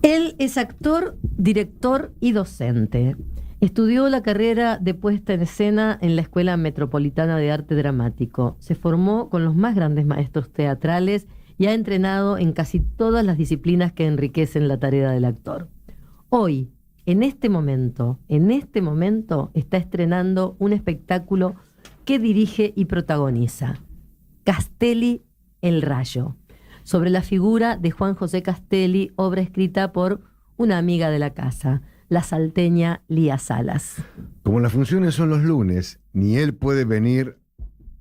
Él es actor, director y docente. Estudió la carrera de puesta en escena en la Escuela Metropolitana de Arte Dramático. Se formó con los más grandes maestros teatrales y ha entrenado en casi todas las disciplinas que enriquecen la tarea del actor. Hoy, en este momento, está estrenando un espectáculo que dirige y protagoniza. Castelli, El Rayo, sobre la figura de Juan José Castelli, obra escrita por una amiga de la casa, la salteña Lía Salas. Como las funciones son los lunes, ni él puede venir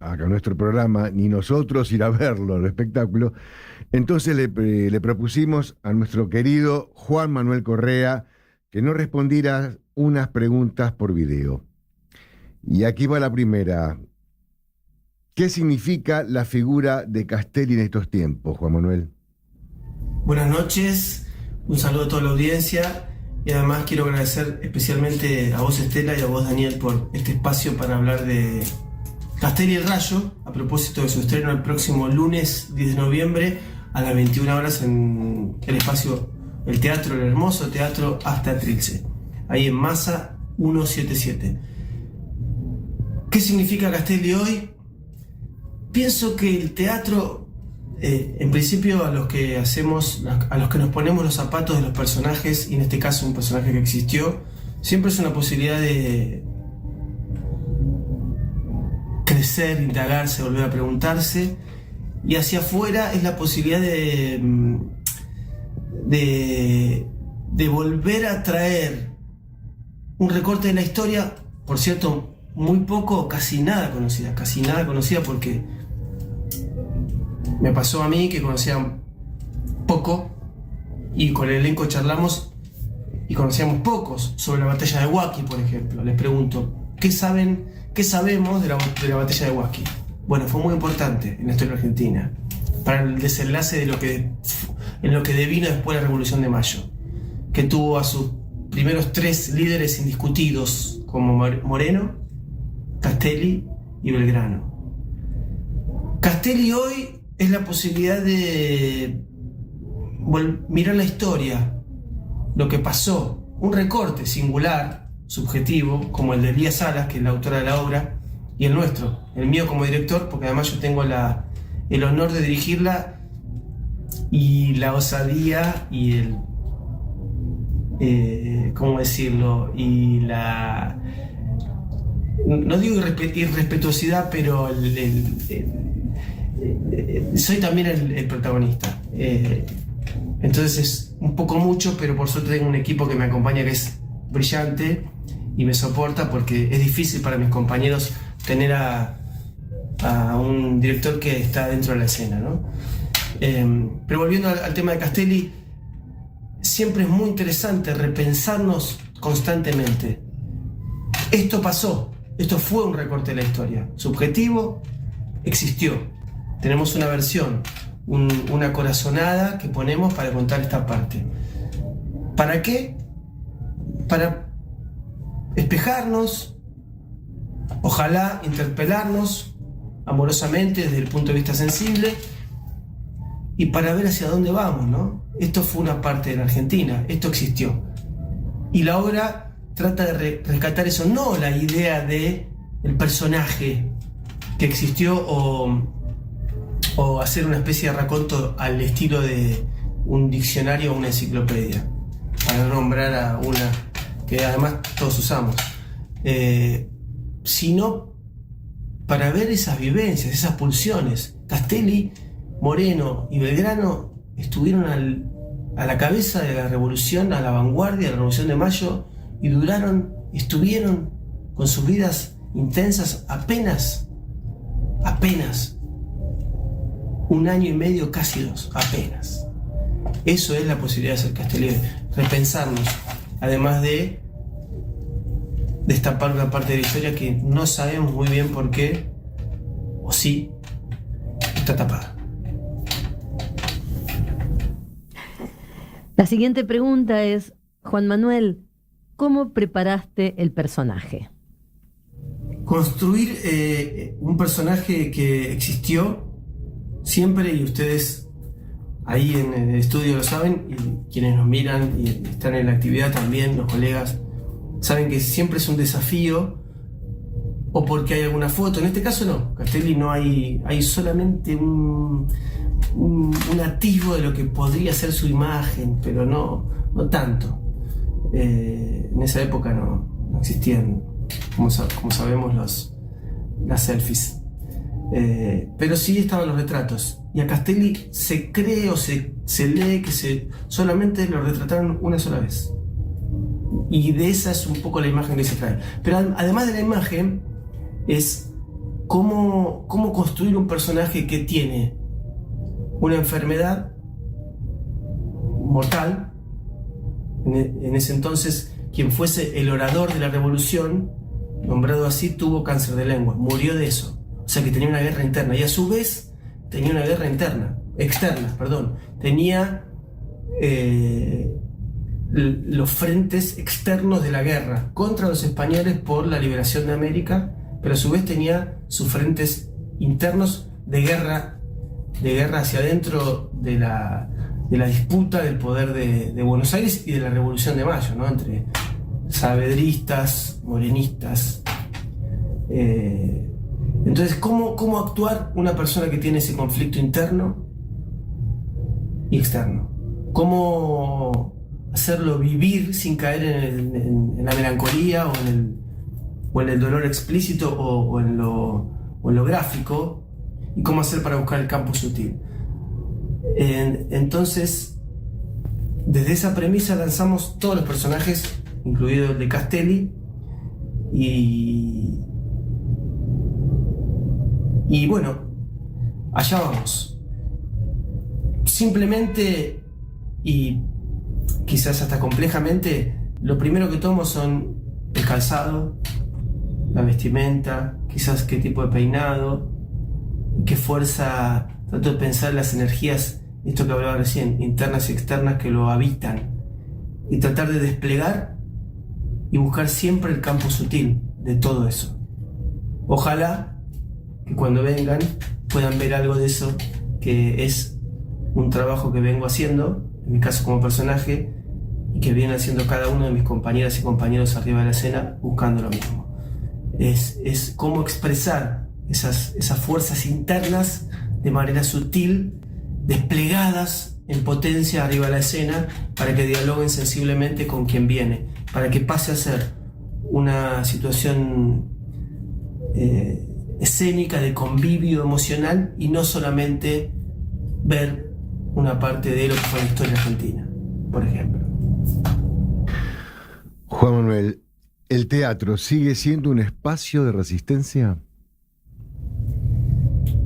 acá a nuestro programa, ni nosotros ir a verlo, el espectáculo, entonces le propusimos a nuestro querido Juan Manuel Correa que nos respondiera unas preguntas por video. Y aquí va la primera. ¿Qué significa la figura de Castelli en estos tiempos, Juan Manuel? Buenas noches, un saludo a toda la audiencia y además quiero agradecer especialmente a vos, Estela, y a vos, Daniel, por este espacio para hablar de Castelli El Rayo, a propósito de su estreno el próximo lunes 10 de noviembre a las 21 horas en el espacio, el teatro, el hermoso teatro Hasta Trilce, ahí en Massa 177. ¿Qué significa Castelli hoy? Pienso que el teatro, en principio a los que nos ponemos los zapatos de los personajes, y en este caso un personaje que existió, siempre es una posibilidad de crecer, indagarse, volver a preguntarse, y hacia afuera es la posibilidad de volver a traer un recorte de la historia, por cierto, muy poco, casi nada conocida porque me pasó a mí que conocía poco y con el elenco charlamos y conocíamos pocos sobre la batalla de Huasqui, por ejemplo. Les pregunto, ¿qué sabemos de la batalla de Huasqui? Bueno, fue muy importante en la historia argentina para el desenlace en lo que devino después de la Revolución de Mayo, que tuvo a sus primeros 3 líderes indiscutidos como Moreno, Castelli y Belgrano. Castelli hoy es la posibilidad de mirar la historia, lo que pasó, un recorte singular, subjetivo, como el de Lía Salas, que es la autora de la obra, y el nuestro, el mío como director, porque además yo tengo el honor de dirigirla, y la osadía y ¿cómo decirlo? Y la... no digo irrespetuosidad, pero soy también el protagonista. Entonces es un poco mucho, pero por suerte tengo un equipo que me acompaña que es brillante y me soporta, porque es difícil para mis compañeros tener a un director que está dentro de la escena, ¿no? Pero volviendo al tema de Castelli, siempre es muy interesante repensarnos constantemente. Esto pasó, esto fue un recorte de la historia, subjetivo, existió. Tenemos una versión, una corazonada que ponemos para contar esta parte. ¿Para qué? Para espejarnos, ojalá interpelarnos amorosamente desde el punto de vista sensible y para ver hacia dónde vamos, ¿no? Esto fue una parte de la Argentina, esto existió. Y la obra trata de rescatar eso, no la idea de el personaje que existió o hacer una especie de raconto al estilo de un diccionario o una enciclopedia, para nombrar a una que además todos usamos, sino para ver esas vivencias, esas pulsiones. Castelli, Moreno y Belgrano estuvieron a la cabeza de la revolución, a la vanguardia de la Revolución de Mayo, y estuvieron con sus vidas intensas apenas 1 año y medio, casi 2, apenas. Eso es la posibilidad de hacer Castelli, repensarnos, además de destapar una parte de la historia que no sabemos muy bien por qué, o sí, está tapada. La siguiente pregunta es, Juan Manuel, ¿cómo preparaste el personaje? Construir un personaje que existió siempre, y ustedes ahí en el estudio lo saben, y quienes nos miran y están en la actividad también, los colegas, saben que siempre es un desafío, o porque hay alguna foto. En este caso no, Castelli no hay solamente un atisbo de lo que podría ser su imagen, pero no tanto. En esa época no existían, como sabemos, las selfies. Pero sí estaban los retratos. Y a Castelli se cree o se lee que solamente lo retrataron una sola vez. Y de esa es un poco la imagen que se trae. Pero además de la imagen, es cómo construir un personaje que tiene una enfermedad mortal. En ese entonces, quien fuese el orador de la revolución, nombrado así, tuvo cáncer de lengua, murió de eso. O sea que tenía una guerra interna, y a su vez tenía una guerra externa. Tenía los frentes externos de la guerra contra los españoles por la liberación de América, pero a su vez tenía sus frentes internos de guerra hacia adentro de la disputa del poder de Buenos Aires y de la Revolución de Mayo, ¿no? Entre saavedristas, morenistas. Entonces, ¿cómo actuar una persona que tiene ese conflicto interno y externo? ¿Cómo hacerlo vivir sin caer en la melancolía o en el dolor explícito o en lo gráfico? ¿Y cómo hacer para buscar el campo sutil? Entonces, desde esa premisa lanzamos todos los personajes, incluido el de Castelli, y bueno, allá vamos. Simplemente, y quizás hasta complejamente, lo primero que tomo son el calzado, la vestimenta, quizás qué tipo de peinado, qué fuerza. Trato de pensar las energías, esto que hablaba recién, internas y externas, que lo habitan, y tratar de desplegar y buscar siempre el campo sutil de todo eso. Ojalá que cuando vengan puedan ver algo de eso, que es un trabajo que vengo haciendo, en mi caso como personaje, y que viene haciendo cada uno de mis compañeras y compañeros arriba de la escena, buscando lo mismo. Es cómo expresar esas fuerzas internas de manera sutil, desplegadas en potencia arriba de la escena, para que dialoguen sensiblemente con quien viene, para que pase a ser una situación escénica de convivio emocional, y no solamente ver una parte de lo que fue la historia argentina, por ejemplo. Juan Manuel, ¿el teatro sigue siendo un espacio de resistencia?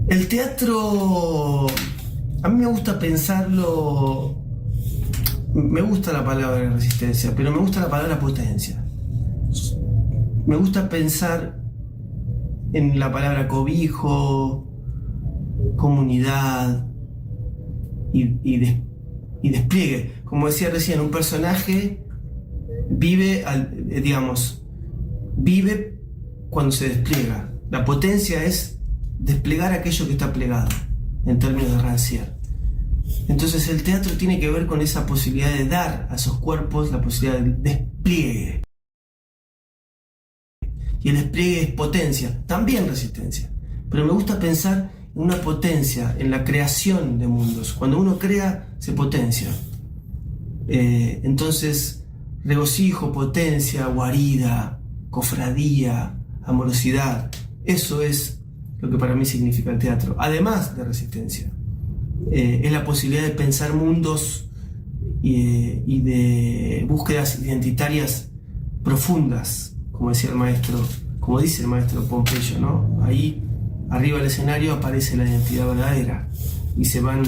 El teatro, a mí me gusta pensarlo, me gusta la palabra resistencia, pero me gusta la palabra potencia. Me gusta pensar en la palabra cobijo, comunidad y despliegue. Como decía recién, un personaje vive cuando se despliega. La potencia es desplegar aquello que está plegado, en términos de Rancière. Entonces el teatro tiene que ver con esa posibilidad de dar a esos cuerpos la posibilidad de despliegue. Y el despliegue es potencia, también resistencia. Pero me gusta pensar en una potencia, en la creación de mundos. Cuando uno crea, se potencia. Entonces, regocijo, potencia, guarida, cofradía, amorosidad. Eso es lo que para mí significa el teatro, además de resistencia. Es la posibilidad de pensar mundos y de búsquedas identitarias profundas, como dice el maestro Pompeyo, ¿no? Ahí, arriba del escenario, aparece la identidad verdadera y se van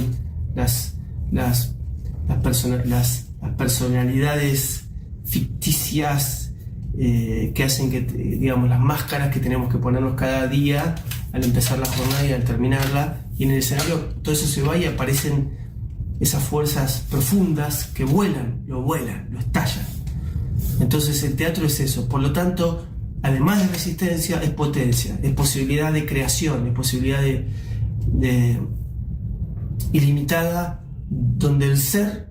las personalidades ficticias que hacen que, digamos, las máscaras que tenemos que ponernos cada día al empezar la jornada y al terminarla, y en el escenario todo eso se va y aparecen esas fuerzas profundas que lo estallan. Entonces el teatro es eso. Por lo tanto, además de resistencia, es potencia, es posibilidad de creación, es posibilidad de ilimitada donde el ser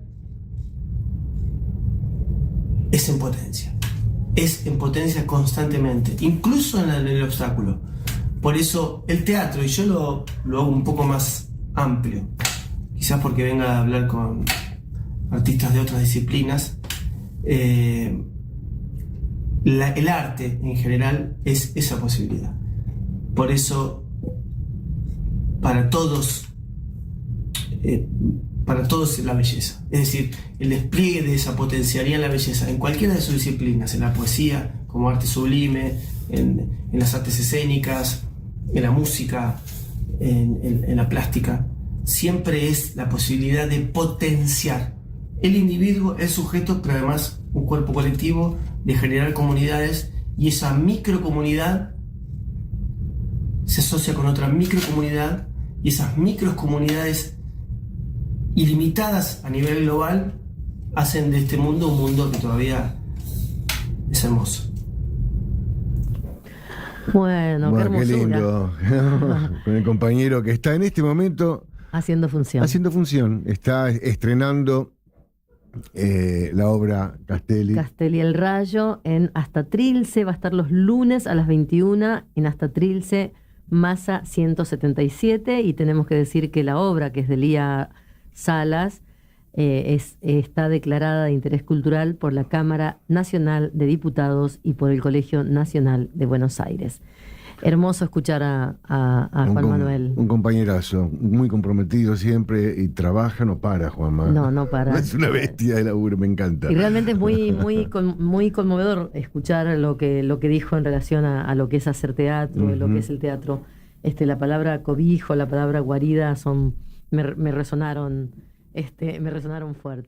es en potencia constantemente, incluso en el obstáculo. Por eso el teatro, y yo lo hago un poco más amplio, quizás porque venga a hablar con artistas de otras disciplinas, el arte en general es esa posibilidad. Por eso, para todos es la belleza. Es decir, el despliegue de esa potencialidad en la belleza, en cualquiera de sus disciplinas, en la poesía, como arte sublime, en las artes escénicas, en la música, en la plástica, siempre es la posibilidad de potenciar el individuo, el sujeto, pero además un cuerpo colectivo, de generar comunidades, y esa microcomunidad se asocia con otra microcomunidad, y esas microcomunidades ilimitadas a nivel global hacen de este mundo un mundo que todavía es hermoso. Bueno, qué hermosura. Qué lindo. Con el compañero que está en este momento haciendo función. Está estrenando la obra Castelli. Castelli el Rayo en Hasta Trilce. Va a estar los lunes a las 21 en Hasta Trilce, Masa 177. Y tenemos que decir que la obra, que es de Lía Salas, está declarada de interés cultural por la Cámara Nacional de Diputados y por el Colegio Nacional de Buenos Aires. Hermoso escuchar a Juan Manuel. Un compañerazo, muy comprometido siempre, y trabaja, no para, Juanma. No para. Es una bestia de laburo, me encanta. Y realmente es muy conmovedor escuchar lo que dijo en relación a lo que es hacer teatro, lo que es el teatro. La palabra cobijo, la palabra guarida me resonaron fuerte.